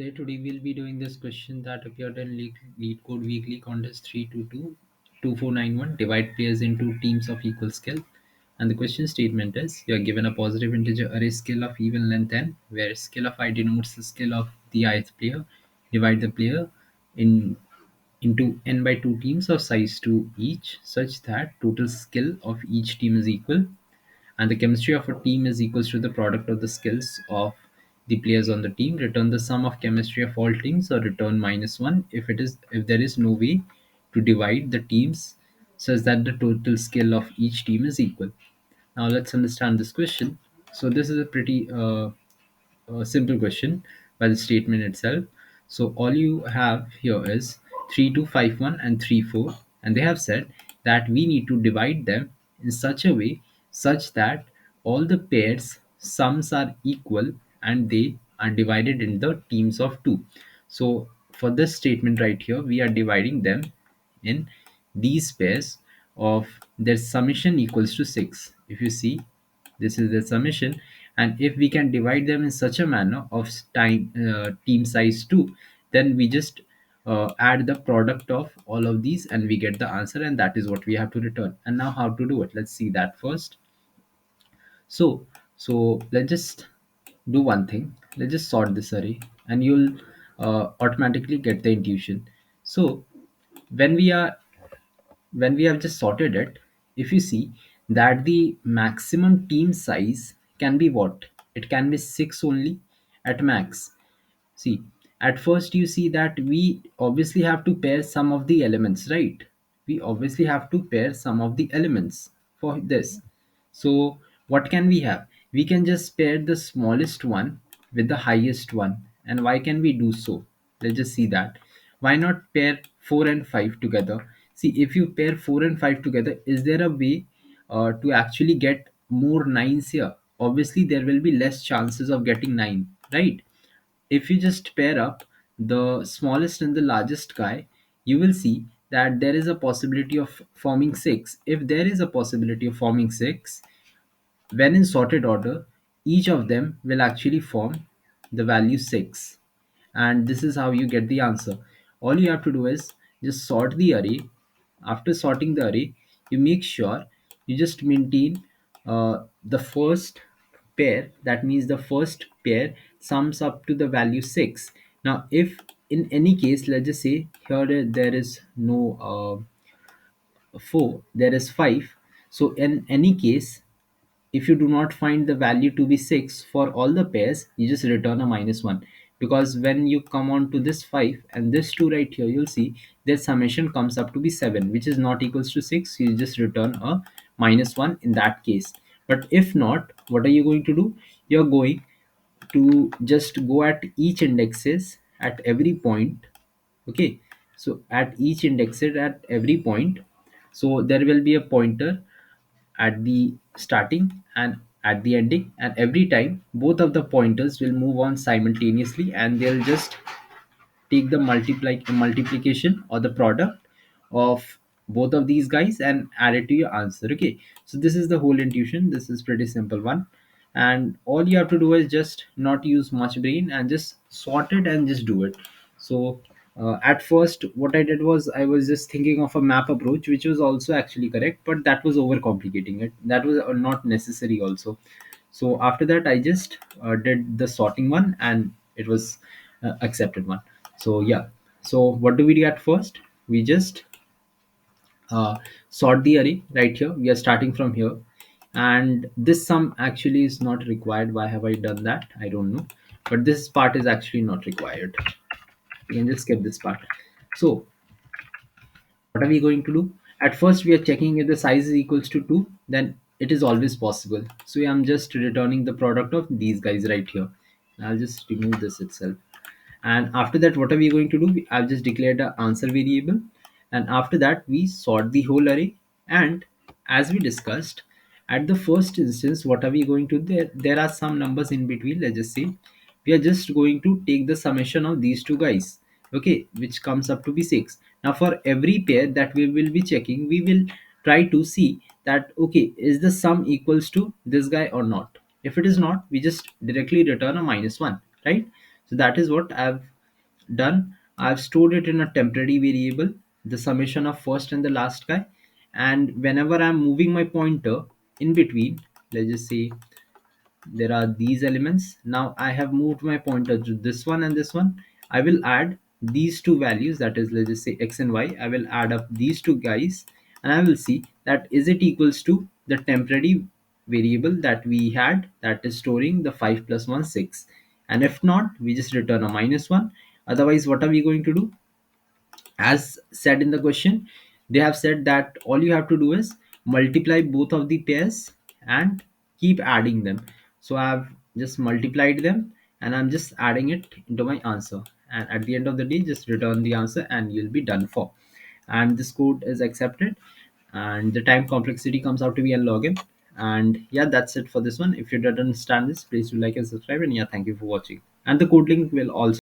Today we'll be doing this question that appeared in Leetcode Weekly Contest 3222491. Divide players into teams of equal skill. And the question statement is you are given a positive integer array skill of even length n, where skill of I denotes the skill of the ith player. Divide the player in into n by 2 teams of size 2 each, such that total skill of each team is equal and the chemistry of a team is equals to the product of the skills of the players on the team. Return the sum of chemistry of all teams, or return -1 if there is no way to divide the teams such that the total skill of each team is equal. Now let's understand this question. So this is a pretty simple question by the statement itself. So all you have here is 3251 and 34, and they have said that we need to divide them in such a way such that all the pairs sums are equal and they are divided in the teams of two. So for this statement right here, we are dividing them in these pairs of their summation equals to 6. If you see, this is the summation, and if we can divide them in such a manner of team size 2, then we just add the product of all of these and we get the answer, and that is what we have to return. And now how to do it, let's see that first. So let's just do one thing. Let's just sort this array and you'll automatically get the intuition. So when we are when we have just sorted it, if you see that the maximum team size can be what? It can be 6 only at max. See, at first you see that we obviously have to pair some of the elements, right? We obviously have to pair some of the elements for this. So what can we have? We can just pair the smallest one with the highest one. And why can we do so? Let's just see that. Why not pair 4 and 5 together? See, if you pair 4 and 5 together, is there a way to actually get more nines here? Obviously, there will be less chances of getting 9, right? If you just pair up the smallest and the largest guy, you will see that there is a possibility of forming 6. If there is a possibility of forming 6, when in sorted order, each of them will actually form the value 6. And this is how you get the answer. All you have to do is just sort the array. After sorting the array, you make sure you just maintain the first pair. That means the first pair sums up to the value 6. Now, if in any case, let's just say here there is no 4, there is 5. So in any case, if you do not find the value to be 6 for all the pairs, you just return a -1, because when you come on to this 5 and this 2 right here, you'll see their summation comes up to be 7, which is not equals to 6. You just return a -1 in that case. But if not, what are you going to do? You're going to just go at each indexes at every point. Okay, so at each indexed at every point, so there will be a pointer at the starting and at the ending, and every time both of the pointers will move on simultaneously and they'll just take the multiplication or the product of both of these guys and add it to your answer. Okay, so this is the whole intuition. This is pretty simple one, and all you have to do is just not use much brain and just sort it and just do it. So at first what I did was I was just thinking of a map approach, which was also actually correct, but that was overcomplicating it. That was not necessary also. So after that I just did the sorting one and it was accepted one. So yeah, so what do we do at first? We just sort the array right here. We are starting from here, and this sum actually is not required. Why have I done that? I don't know, but this part is actually not required. You can just skip this part. So what are we going to do? At first we are checking if the size is equals to 2, then it is always possible. So I'm just returning the product of these guys right here. I'll just remove this itself. And after that, what are we going to do? I've just declared the answer variable, and after that we sort the whole array. And as we discussed at the first instance, what are we going to do? There are some numbers in between. Let's just say we are just going to take the summation of these two guys, okay, which comes up to be 6. Now for every pair that we will be checking, we will try to see that, okay, is the sum equals to this guy or not. If it is not, we just directly return a -1, right? So that is what I've done. I've stored it in a temporary variable, the summation of first and the last guy. And whenever I'm moving my pointer in between, let's just say there are these elements. Now I have moved my pointer to this one and this one. I will add these two values, that is, let's just say x and y. I will add up these two guys, and I will see that is it equals to the temporary variable that we had, that is storing the 5 plus 1 6. And if not, we just return a -1. Otherwise, what are we going to do? As said in the question, they have said that all you have to do is multiply both of the pairs and keep adding them. So I've just multiplied them, and I'm just adding it into my answer, and at the end of the day just return the answer and you'll be done for. And this code is accepted, and the time complexity comes out to be n log n. And yeah, that's it for this one. If you didn't understand this, please do like and subscribe, and yeah, thank you for watching. And the code link will also